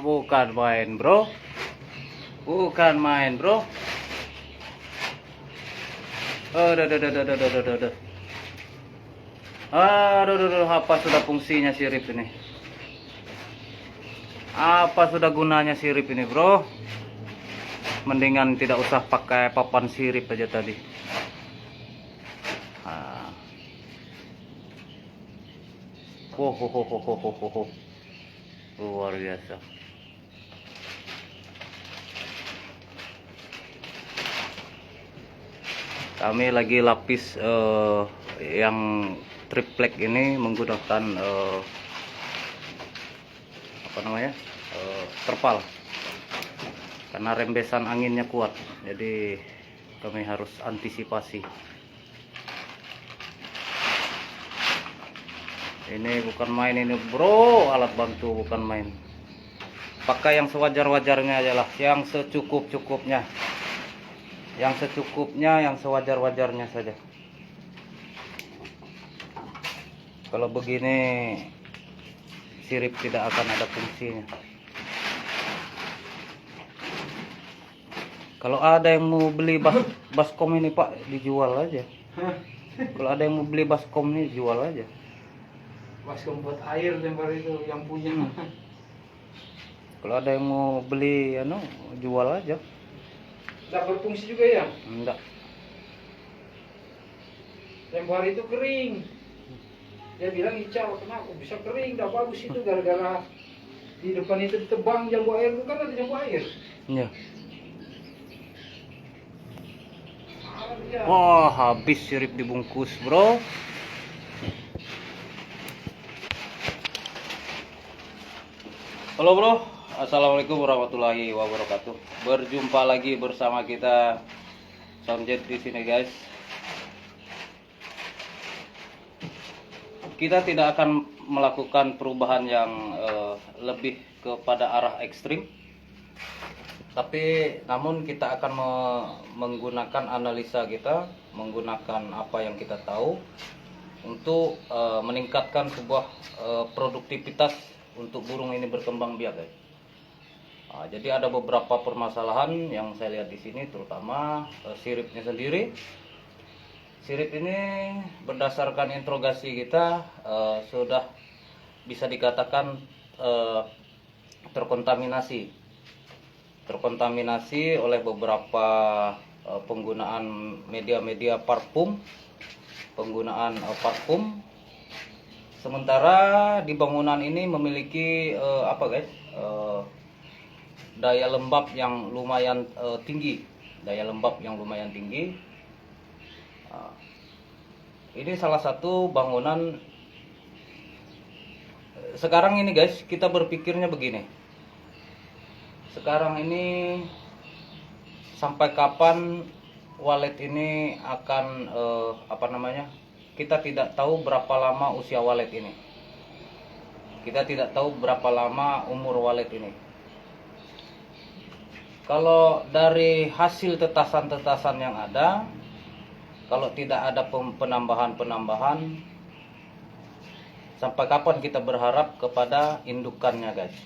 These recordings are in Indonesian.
Bukan main bro, bukan main bro. Aduh, aduh, aduh, aduh, aduh, aduh, aduh. Aduh, aduh, aduh, apa sudah fungsinya sirip ini? Apa sudah gunanya sirip ini bro? Mendingan tidak usah pakai papan sirip aja tadi. Ah. Luar biasa. Kami lagi lapis yang triplek ini menggunakan apa namanya, terpal, karena rembesan anginnya kuat, jadi kami harus antisipasi. Ini bukan main ini bro, alat bantu bukan main. Pakai yang sewajar-wajarnya aja lah, yang secukup-cukupnya, yang secukupnya, yang sewajar-wajarnya saja. Kalau begini sirip tidak akan ada fungsinya. Kalau ada yang mau beli baskom ini pak, dijual aja. Kalau ada yang mau beli baskom ini, jual aja. Baskom buat air lembar itu yang punya. Kalau ada yang mau beli, jual aja. Tidak berfungsi juga ya? Enggak. Lembar itu kering. Dia bilang hijau, kenapa bisa kering? Tidak bagus itu gara-gara di depan itu ditebang jambu air, bukan ada jambu air. Iya. Ya. Wah, habis sirip dibungkus bro. Halo bro, assalamualaikum warahmatullahi wabarakatuh. Berjumpa lagi bersama kita Soundjet di sini guys. Kita tidak akan melakukan perubahan yang lebih kepada arah ekstrim, tapi namun kita akan menggunakan analisa kita, menggunakan apa yang kita tahu untuk meningkatkan sebuah produktivitas untuk burung ini berkembang biak guys. Nah, jadi ada beberapa permasalahan yang saya lihat di sini, terutama siripnya sendiri. Sirip ini berdasarkan interogasi kita sudah bisa dikatakan terkontaminasi oleh beberapa penggunaan media-media parfum, sementara di bangunan ini memiliki daya lembab yang lumayan tinggi. Ini salah satu bangunan. Sekarang ini guys, kita berpikirnya begini. Sekarang ini sampai kapan walet ini akan kita tidak tahu berapa lama usia walet ini. Kita tidak tahu berapa lama umur walet ini. Kalau dari hasil tetasan-tetasan yang ada, kalau tidak ada penambahan, sampai kapan kita berharap kepada indukannya guys.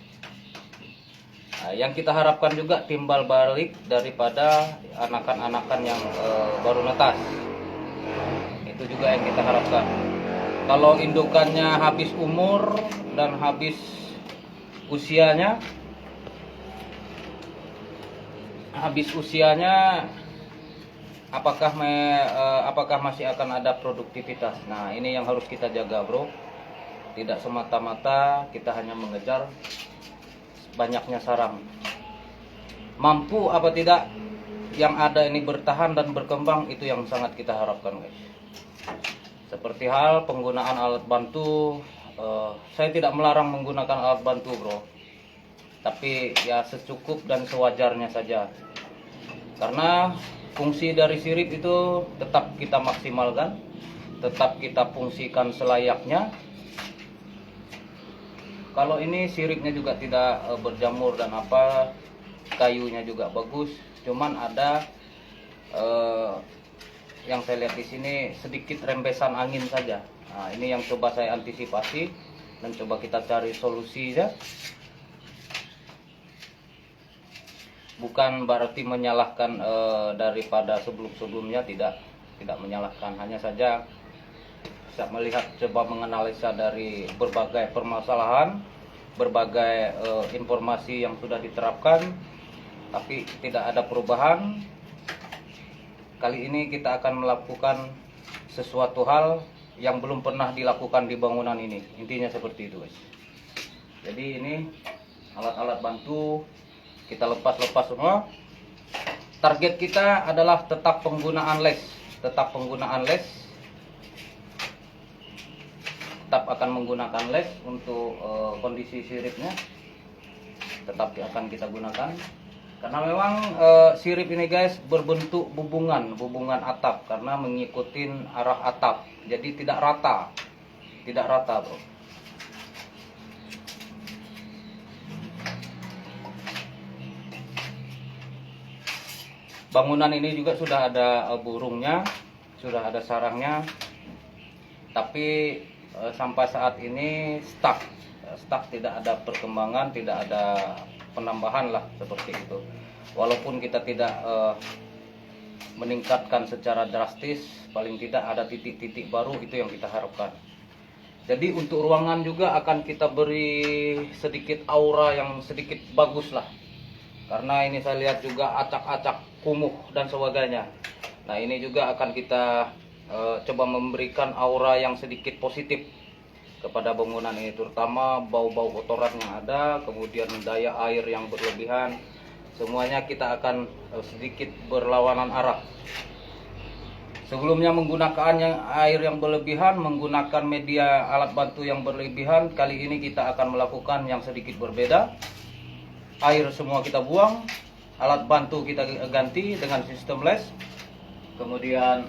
Nah, yang kita harapkan juga timbal balik daripada anakan-anakan yang baru netas. Itu juga yang kita harapkan. Kalau indukannya habis umur dan habis usianya, apakah masih akan ada produktivitas? Nah, ini yang harus kita jaga bro. Tidak semata-mata kita hanya mengejar banyaknya sarang. Mampu apa tidak yang ada ini bertahan dan berkembang, itu yang sangat kita harapkan guys. Seperti hal penggunaan alat bantu, saya tidak melarang menggunakan alat bantu bro, tapi ya secukup dan sewajarnya saja. Karena fungsi dari sirip itu tetap kita maksimalkan, tetap kita fungsikan selayaknya. Kalau ini siripnya juga tidak berjamur dan kayunya juga bagus. Cuman ada yang saya lihat di sini sedikit rembesan angin saja. Nah, ini yang coba saya antisipasi dan coba kita cari solusi ya. bukan berarti menyalahkan daripada sebelum-sebelumnya, tidak menyalahkan, hanya saja bisa melihat, coba menganalisa dari berbagai permasalahan, berbagai informasi yang sudah diterapkan tapi tidak ada perubahan. Kali ini kita akan melakukan sesuatu hal yang belum pernah dilakukan di bangunan ini, intinya seperti itu guys. Jadi ini alat-alat bantu kita lepas semua. Target kita adalah tetap penggunaan les, tetap akan menggunakan les untuk kondisi siripnya, tetap akan kita gunakan karena memang sirip ini guys berbentuk bubungan atap karena mengikuti arah atap, jadi tidak rata bro. Bangunan ini juga sudah ada burungnya, sudah ada sarangnya, tapi sampai saat ini stuck, tidak ada perkembangan, tidak ada penambahan lah seperti itu. Walaupun kita tidak meningkatkan secara drastis, paling tidak ada titik-titik baru, itu yang kita harapkan. Jadi untuk ruangan juga akan kita beri sedikit aura yang sedikit bagus lah, karena ini saya lihat juga acak-acak kumuh dan sebagainya. Nah ini juga akan kita coba memberikan aura yang sedikit positif kepada bangunan ini, terutama bau-bau kotoran yang ada, kemudian daya air yang berlebihan, semuanya kita akan sedikit berlawanan arah. Sebelumnya menggunakan air yang berlebihan, menggunakan media alat bantu yang berlebihan, kali ini kita akan melakukan yang sedikit berbeda. Air semua kita buang, alat bantu kita ganti dengan sistem les, kemudian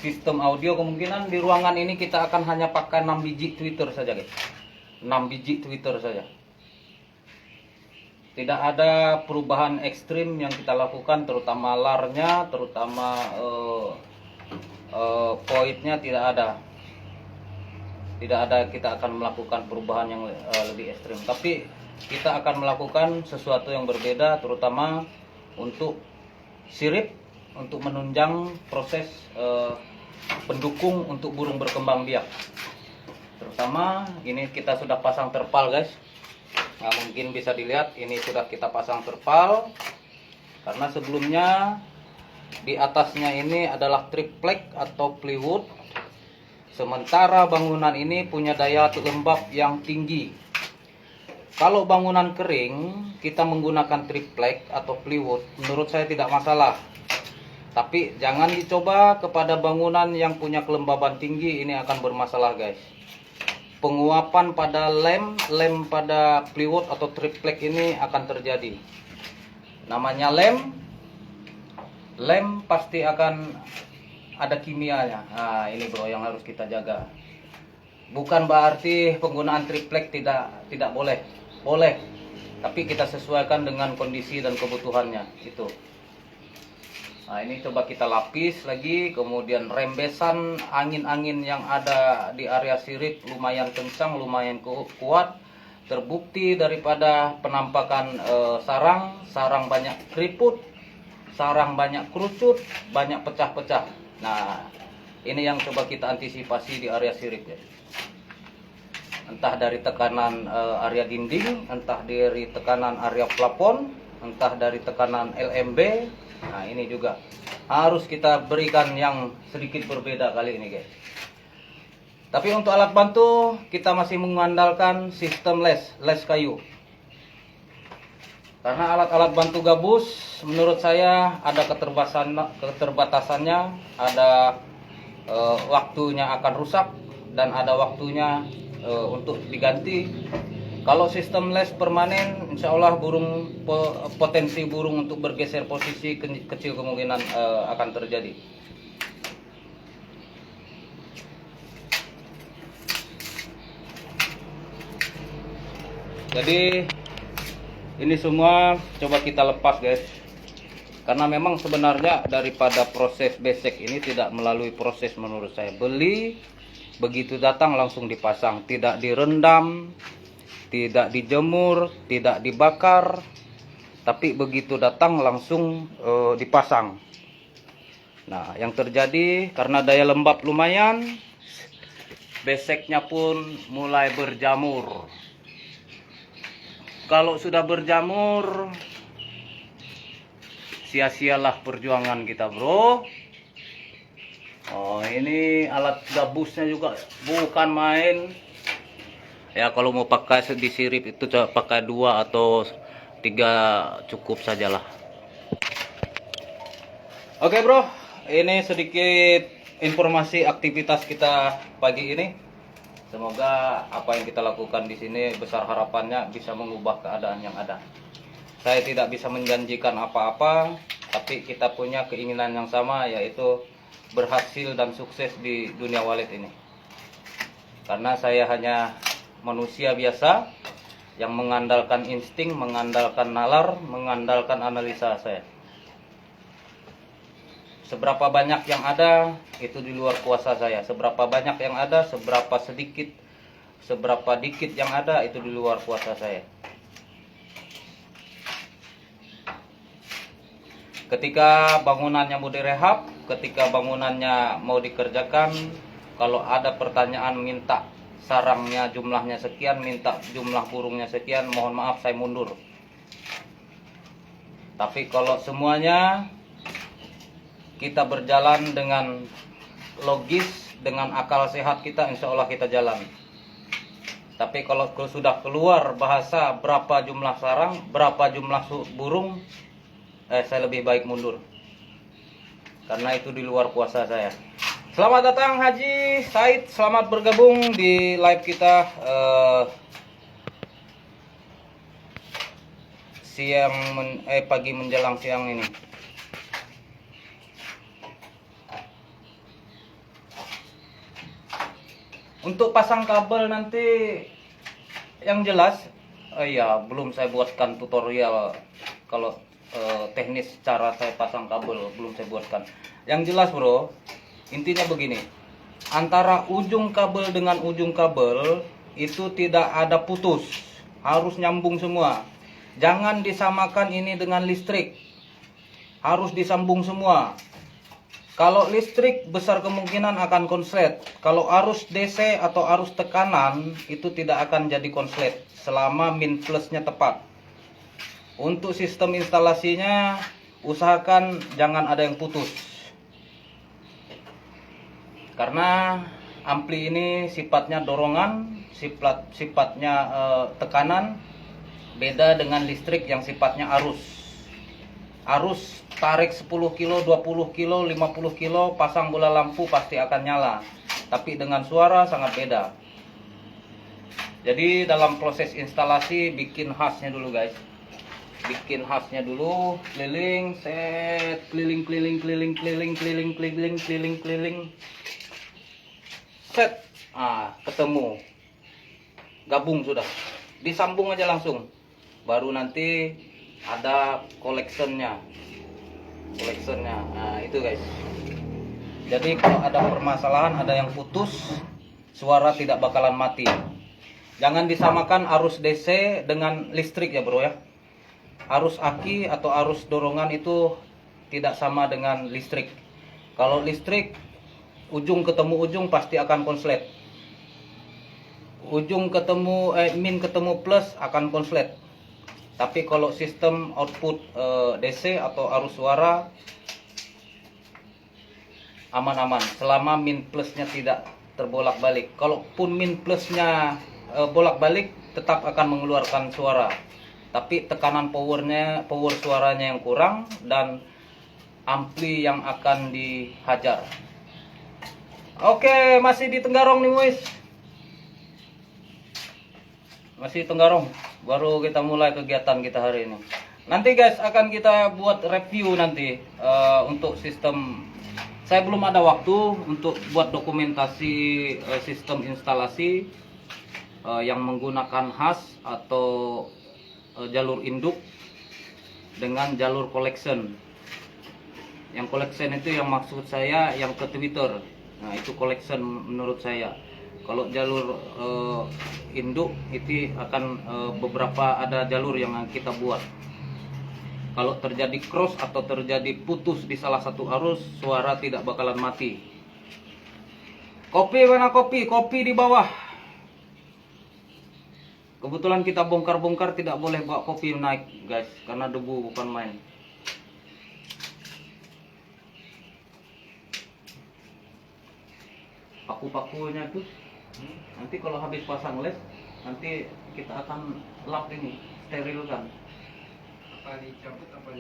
sistem audio kemungkinan di ruangan ini kita akan hanya pakai 6 biji tweeter saja guys, 6 biji tweeter saja. Tidak ada perubahan ekstrim yang kita lakukan, terutama larnya, terutama pointnya tidak ada kita akan melakukan perubahan yang lebih ekstrim, tapi kita akan melakukan sesuatu yang berbeda, terutama untuk sirip, untuk menunjang proses pendukung untuk burung berkembang biak. Terutama ini kita sudah pasang terpal guys. Nah, mungkin bisa dilihat ini sudah kita pasang terpal, karena sebelumnya di atasnya ini adalah triplek atau plywood, sementara bangunan ini punya daya lembab yang tinggi. Kalau bangunan kering kita menggunakan triplek atau plywood, menurut saya tidak masalah. Tapi jangan dicoba kepada bangunan yang punya kelembaban tinggi, ini akan bermasalah guys. Penguapan pada lem pada plywood atau triplek ini akan terjadi. Namanya lem pasti akan ada kimianya. Nah, ini bro yang harus kita jaga. Bukan berarti penggunaan triplek tidak boleh. Boleh. Tapi kita sesuaikan dengan kondisi dan kebutuhannya itu. Nah ini coba kita lapis lagi, kemudian rembesan angin-angin yang ada di area sirip lumayan kencang, lumayan kuat. Terbukti daripada penampakan sarang banyak keriput, sarang banyak kerucut, banyak pecah-pecah. Nah ini yang coba kita antisipasi di area sirip ya. Entah dari tekanan area dinding, entah dari tekanan area plafon, entah dari tekanan LMB. Nah ini juga harus kita berikan yang sedikit berbeda kali ini guys. Tapi untuk alat bantu kita masih mengandalkan sistem les kayu. Karena alat-alat bantu gabus menurut saya ada keterbatasannya, ada waktunya akan rusak dan ada waktunya untuk diganti. Kalau sistem les permanen, insya Allah potensi burung untuk bergeser posisi kecil kemungkinan akan terjadi. Jadi ini semua coba kita lepas guys, karena memang sebenarnya daripada proses besek ini tidak melalui proses menurut saya. Beli begitu datang langsung dipasang, tidak direndam, tidak dijemur, tidak dibakar, tapi begitu datang langsung dipasang. Nah, yang terjadi karena daya lembab lumayan, beseknya pun mulai berjamur. Kalau sudah berjamur, sia-sialah perjuangan kita, bro. Oh, ini alat gabusnya juga bukan main. Ya, kalau mau pakai disirip itu pakai 2 atau 3 cukup sajalah. Oke, bro, ini sedikit informasi aktivitas kita pagi ini. Semoga apa yang kita lakukan di sini besar harapannya bisa mengubah keadaan yang ada. Saya tidak bisa menjanjikan apa-apa, tapi kita punya keinginan yang sama, yaitu berhasil dan sukses di dunia wallet ini. Karena saya hanya manusia biasa yang mengandalkan insting, mengandalkan nalar, mengandalkan analisa saya. Seberapa banyak yang ada itu di luar kuasa saya. Seberapa banyak yang ada, seberapa dikit yang ada itu di luar kuasa saya. Ketika bangunannya mau direhab, ketika bangunannya mau dikerjakan, kalau ada pertanyaan minta sarangnya jumlahnya sekian, minta jumlah burungnya sekian, mohon maaf saya mundur. Tapi kalau semuanya kita berjalan dengan logis, dengan akal sehat kita, insya Allah kita jalan. Tapi kalau sudah keluar bahasa berapa jumlah sarang, berapa jumlah burung, saya lebih baik mundur. Karena itu di luar kuasa saya. Selamat datang Haji Said, selamat bergabung di live kita pagi menjelang siang ini. Untuk pasang kabel nanti yang jelas, ya belum saya buatkan tutorial kalau teknis cara saya pasang kabel, belum saya buatkan. Yang jelas, bro, intinya begini, antara ujung kabel dengan ujung kabel itu tidak ada putus, harus nyambung semua. Jangan disamakan ini dengan listrik, harus disambung semua. Kalau listrik besar kemungkinan akan konslet. Kalau arus DC atau arus tekanan itu tidak akan jadi konslet selama min plusnya tepat. Untuk sistem instalasinya usahakan jangan ada yang putus. Karena ampli ini sifatnya dorongan, sifatnya tekanan, beda dengan listrik yang sifatnya arus. Arus tarik 10 kilo, 20 kilo, 50 kilo, pasang bola lampu pasti akan nyala. Tapi dengan suara sangat beda. Jadi dalam proses instalasi bikin khasnya dulu, guys. Bikin khasnya dulu, keliling, set, keliling, set, ketemu, gabung sudah, disambung aja langsung, baru nanti ada collectionnya, nah itu guys. Jadi kalau ada permasalahan, ada yang putus, suara tidak bakalan mati. Jangan disamakan arus DC dengan listrik ya bro ya. Arus aki atau arus dorongan itu tidak sama dengan listrik. Kalau listrik, ujung ketemu ujung pasti akan konslet. Ujung ketemu min ketemu plus akan konslet. Tapi kalau sistem output DC atau arus suara aman-aman selama min plusnya tidak terbolak-balik. Kalaupun min plusnya bolak-balik tetap akan mengeluarkan suara. Tapi tekanan power suaranya yang kurang dan ampli yang akan dihajar. Oke, masih di Tenggarong nih guys. Masih Tenggarong. Baru kita mulai kegiatan kita hari ini. Nanti guys akan kita buat review nanti untuk sistem. Saya belum ada waktu untuk buat dokumentasi sistem instalasi yang menggunakan has atau jalur induk dengan jalur collection. Yang collection itu yang maksud saya yang ke Twitter. Nah itu collection menurut saya. Kalau jalur induk itu akan beberapa ada jalur yang kita buat. Kalau terjadi cross atau terjadi putus di salah satu arus, suara tidak bakalan mati. Kopi mana kopi? Kopi di bawah. Kebetulan kita bongkar-bongkar, tidak boleh bawa kopi naik guys, karena debu bukan main. Paku-pakunya tuh nanti kalau habis pasang les, nanti kita akan lap ini, sterilkan. Apa dicabut apa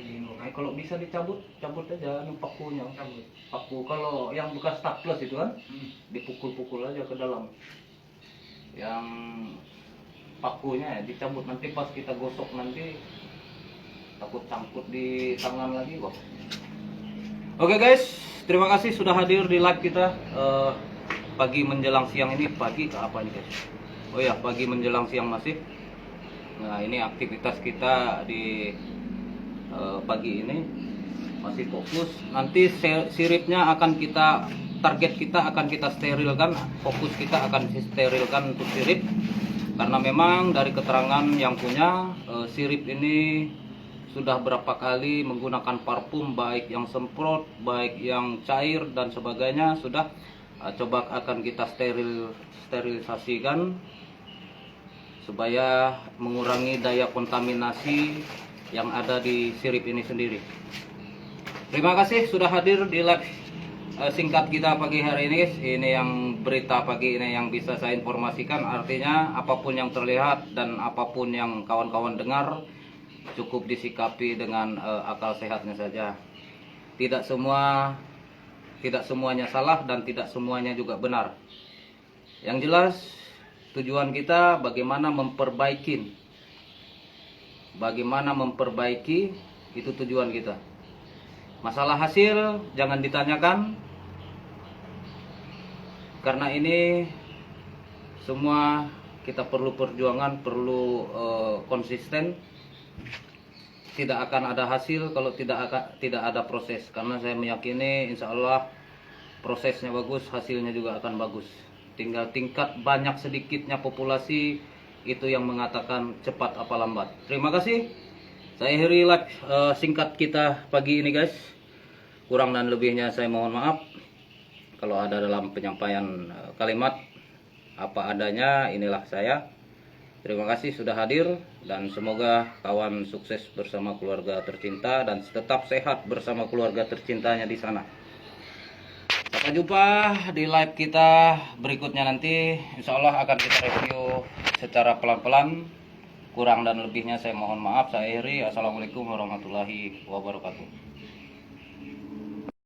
Kalau bisa dicabut, cabut aja pakunya. cabut. Paku kalau yang bekas staples itu kan, Hmm. dipukul-pukul aja ke dalam. Yang pakunya ya dicabut, nanti pas kita gosok nanti takut cangkut di tangan lagi kok. Oke guys, terima kasih sudah hadir di live kita pagi menjelang siang ini. Pagi ke apa nih guys? Oh ya, pagi menjelang siang masih. Nah, ini aktivitas kita di pagi ini masih fokus. Nanti siripnya akan kita, target kita akan kita sterilkan. Fokus kita akan sterilkan untuk sirip, karena memang dari keterangan yang punya sirip ini sudah berapa kali menggunakan parfum, baik yang semprot, baik yang cair dan sebagainya. Sudah coba akan kita sterilisasikan supaya mengurangi daya kontaminasi yang ada di sirip ini sendiri. Terima kasih sudah hadir di live singkat kita pagi hari ini guys. Ini yang berita pagi ini yang bisa saya informasikan. Artinya apapun yang terlihat dan apapun yang kawan-kawan dengar, cukup disikapi dengan akal sehatnya saja. Tidak semuanya salah dan tidak semuanya juga benar. Yang jelas tujuan kita bagaimana memperbaiki, itu tujuan kita. Masalah hasil jangan ditanyakan, karena ini semua kita perlu perjuangan, perlu konsisten. Tidak akan ada hasil kalau tidak ada proses, karena saya meyakini insya Allah prosesnya bagus, hasilnya juga akan bagus. Tinggal tingkat banyak sedikitnya populasi itu yang mengatakan cepat apa lambat. Terima kasih. Saya akhiri live singkat kita pagi ini guys. Kurang dan lebihnya saya mohon maaf. Kalau ada dalam penyampaian kalimat apa adanya, inilah saya. Terima kasih sudah hadir, dan semoga kawan sukses bersama keluarga tercinta dan tetap sehat bersama keluarga tercintanya di sana. Sampai jumpa di live kita berikutnya nanti. Insya Allah akan kita review secara pelan-pelan. Kurang dan lebihnya saya mohon maaf. Saya akhiri. Assalamualaikum warahmatullahi wabarakatuh.